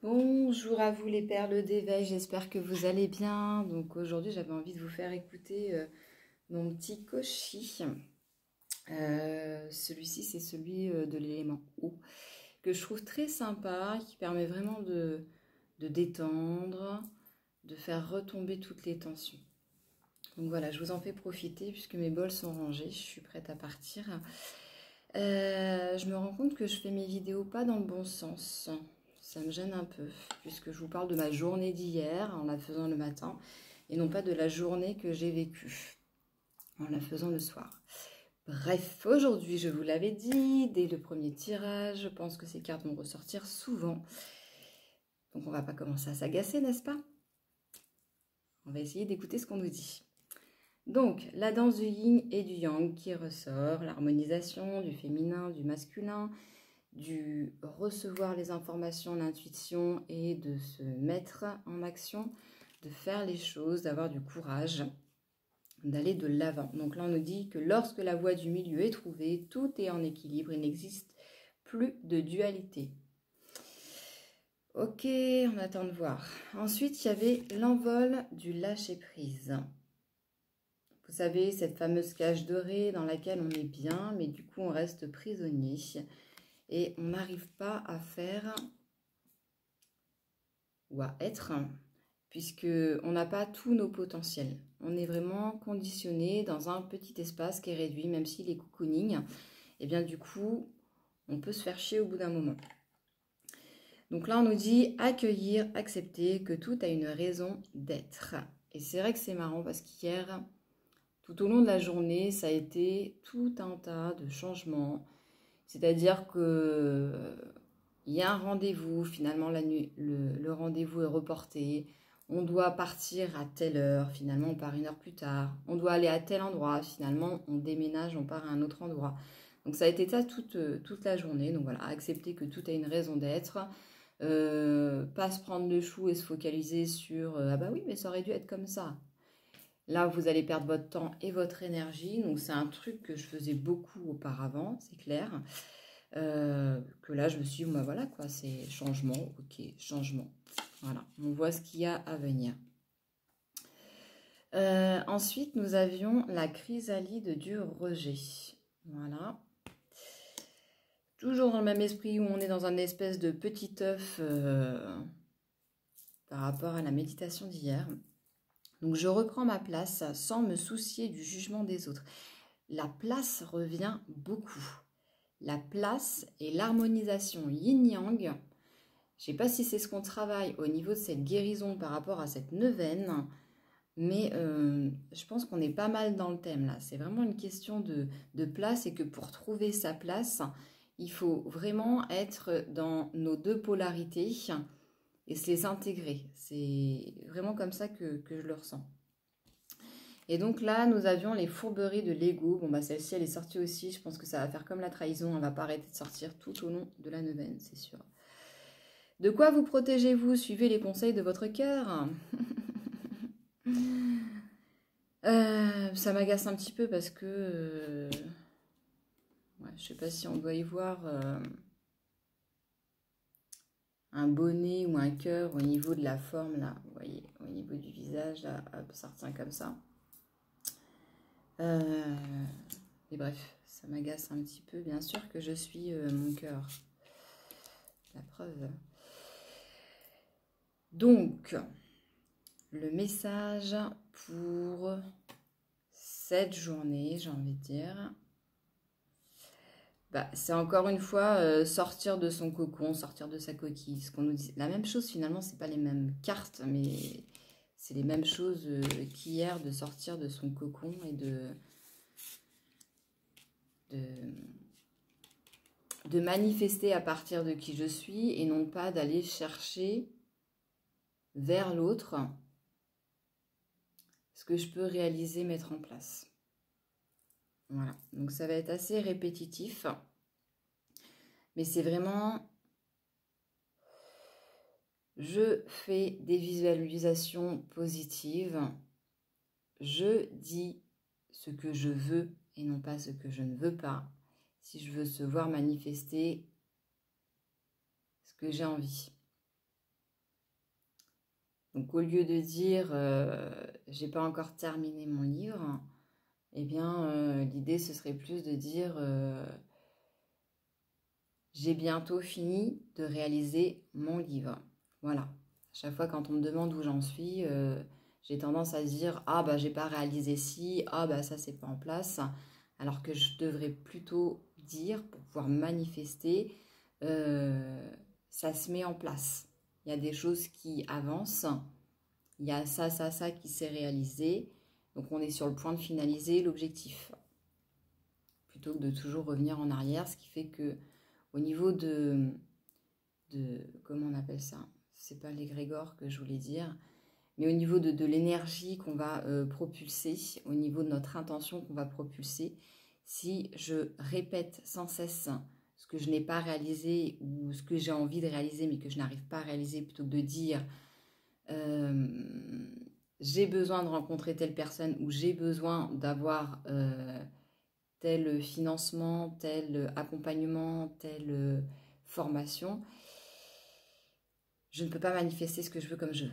Bonjour à vous les perles d'éveil, j'espère que vous allez bien. Donc aujourd'hui j'avais envie de vous faire écouter mon petit koshi. Celui-ci c'est celui de l'élément eau que je trouve très sympa, qui permet vraiment de détendre, de faire retomber toutes les tensions. Donc voilà, je vous en fais profiter puisque mes bols sont rangés, je suis prête à partir. Je me rends compte que je fais mes vidéos pas dans le bon sens. Ça me gêne un peu, puisque je vous parle de ma journée d'hier en la faisant le matin, et non pas de la journée que j'ai vécue en la faisant le soir. Bref, aujourd'hui, je vous l'avais dit, dès le premier tirage, je pense que ces cartes vont ressortir souvent. Donc on va pas commencer à s'agacer, n'est-ce pas? On va essayer d'écouter ce qu'on nous dit. Donc, la danse du yin et du yang qui ressort, l'harmonisation du féminin, du masculin, du recevoir les informations, l'intuition et de se mettre en action, de faire les choses, d'avoir du courage, d'aller de l'avant. Donc là, on nous dit que lorsque la voie du milieu est trouvée, tout est en équilibre, il n'existe plus de dualité. Ok, on attend de voir. Ensuite, il y avait l'envol du lâcher-prise. Vous savez, cette fameuse cage dorée dans laquelle on est bien, mais du coup, on reste prisonnier. Et on n'arrive pas à faire ou à être, puisque on n'a pas tous nos potentiels. On est vraiment conditionné dans un petit espace qui est réduit, même s'il est cocooning. Et bien du coup, on peut se faire chier au bout d'un moment. Donc là, on nous dit accueillir, accepter que tout a une raison d'être. Et c'est vrai que c'est marrant parce qu'hier, tout au long de la journée, ça a été tout un tas de changements. C'est-à-dire que il y a un rendez-vous, finalement le rendez-vous est reporté. On doit partir à telle heure, finalement on part une heure plus tard. On doit aller à tel endroit, finalement on déménage, on part à un autre endroit. Donc ça a été ça toute la journée. Donc voilà, accepter que tout a une raison d'être. Pas se prendre le chou et se focaliser sur ah bah oui mais ça aurait dû être comme ça. Là vous allez perdre votre temps et votre énergie. Donc c'est un truc que je faisais beaucoup auparavant, c'est clair. Que là je me suis dit, bah voilà quoi, c'est changement, ok, changement. Voilà, on voit ce qu'il y a à venir. Ensuite, nous avions la chrysalide du rejet. Voilà. Toujours dans le même esprit où on est dans un espèce de petit œuf par rapport à la méditation d'hier. Donc je reprends ma place sans me soucier du jugement des autres. La place revient beaucoup. La place et l'harmonisation yin-yang. Je ne sais pas si c'est ce qu'on travaille au niveau de cette guérison par rapport à cette neuvaine, mais je pense qu'on est pas mal dans le thème là. C'est vraiment une question de place et que pour trouver sa place, il faut vraiment être dans nos deux polarités et se les intégrer. C'est vraiment comme ça que je le ressens. Et donc là, nous avions les fourberies de l'ego. Bon, bah celle-ci, elle est sortie aussi. Je pense que ça va faire comme la trahison. Elle ne va pas arrêter de sortir tout au long de la neuvaine, c'est sûr. De quoi vous protégez-vous? Suivez les conseils de votre cœur. Ça m'agace un petit peu parce que... ouais, je ne sais pas si on doit y voir un bonnet ou un cœur au niveau de la forme, là. Vous voyez, au niveau du visage, là, hop, ça retient comme ça. Et bref, ça m'agace un petit peu. Bien sûr que je suis mon cœur. La preuve. Donc, le message pour cette journée, j'ai envie de dire, bah, c'est encore une fois sortir de son cocon, sortir de sa coquille. Ce qu'on nous dit, la même chose finalement, c'est pas les mêmes cartes, mais c'est les mêmes choses qu'hier, de sortir de son cocon et de manifester à partir de qui je suis et non pas d'aller chercher vers l'autre ce que je peux réaliser, mettre en place. Voilà, donc ça va être assez répétitif, mais c'est vraiment, je fais des visualisations positives, je dis ce que je veux et non pas ce que je ne veux pas, si je veux se voir manifester ce que j'ai envie. Donc au lieu de dire j'ai pas encore terminé mon livre, eh bien l'idée ce serait plus de dire j'ai bientôt fini de réaliser mon livre. Voilà. À chaque fois quand on me demande où j'en suis, j'ai tendance à dire ah bah j'ai pas réalisé ci, ah bah ça c'est pas en place, alors que je devrais plutôt dire pour pouvoir manifester ça se met en place. Il y a des choses qui avancent, il y a ça qui s'est réalisé, donc on est sur le point de finaliser l'objectif plutôt que de toujours revenir en arrière, ce qui fait que au niveau de comment on appelle ça, c'est pas l'égrégore que je voulais dire, mais au niveau de l'énergie qu'on va propulser, au niveau de notre intention qu'on va propulser, si je répète sans cesse ce que je n'ai pas réalisé ou ce que j'ai envie de réaliser mais que je n'arrive pas à réaliser, plutôt que de dire j'ai besoin de rencontrer telle personne ou j'ai besoin d'avoir tel financement, tel accompagnement, telle formation, je ne peux pas manifester ce que je veux comme je veux.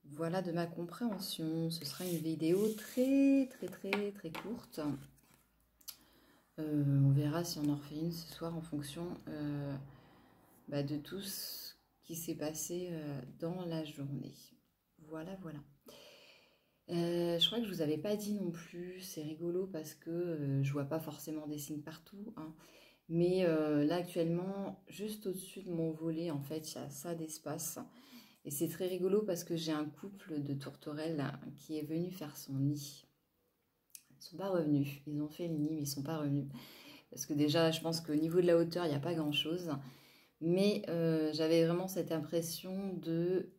Voilà de ma compréhension. Ce sera une vidéo très courte. On verra si on en refait une ce soir en fonction de tout ce qui s'est passé dans la journée. Voilà. Je crois que je vous avais pas dit non plus, c'est rigolo parce que je vois pas forcément des signes partout, hein. Mais là actuellement, juste au-dessus de mon volet, en fait, il y a ça d'espace. Et c'est très rigolo parce que j'ai un couple de tourterelles qui est venu faire son nid. Ils ne sont pas revenus, ils ont fait le nid mais ils ne sont pas revenus. Parce que déjà, je pense qu'au niveau de la hauteur, il n'y a pas grand-chose. Mais j'avais vraiment cette impression de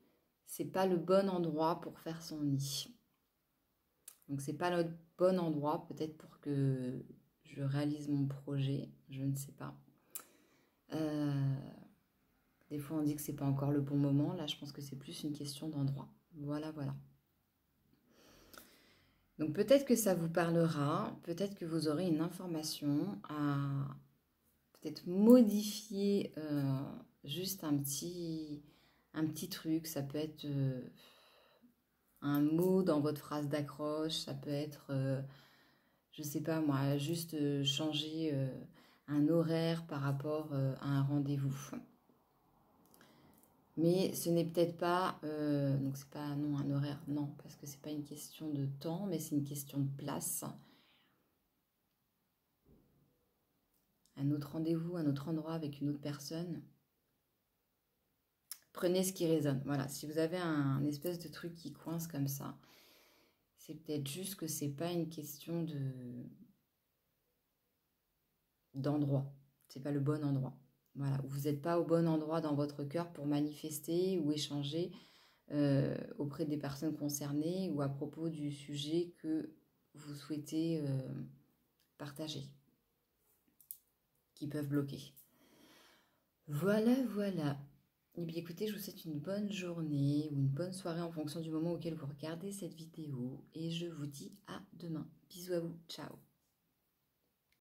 c'est pas le bon endroit pour faire son nid. Donc c'est pas le bon endroit, peut-être pour que je réalise mon projet, je ne sais pas. Des fois on dit que c'est pas encore le bon moment, là je pense que c'est plus une question d'endroit. Voilà. Donc peut-être que ça vous parlera, peut-être que vous aurez une information à peut-être modifier juste un petit truc. Ça peut être un mot dans votre phrase d'accroche, ça peut être, je sais pas moi, juste changer un horaire par rapport à un rendez-vous. Mais ce n'est peut-être pas, donc c'est pas non un horaire, non, parce que c'est pas une question de temps, mais c'est une question de place. Un autre rendez-vous, un autre endroit avec une autre personne. Prenez ce qui résonne. Voilà, si vous avez un espèce de truc qui coince comme ça, c'est peut-être juste que c'est pas une question d'endroit. C'est pas le bon endroit. Voilà, vous n'êtes pas au bon endroit dans votre cœur pour manifester ou échanger auprès des personnes concernées ou à propos du sujet que vous souhaitez partager, qui peuvent bloquer. Voilà. Et bien écoutez, je vous souhaite une bonne journée ou une bonne soirée en fonction du moment auquel vous regardez cette vidéo et je vous dis à demain. Bisous à vous, ciao.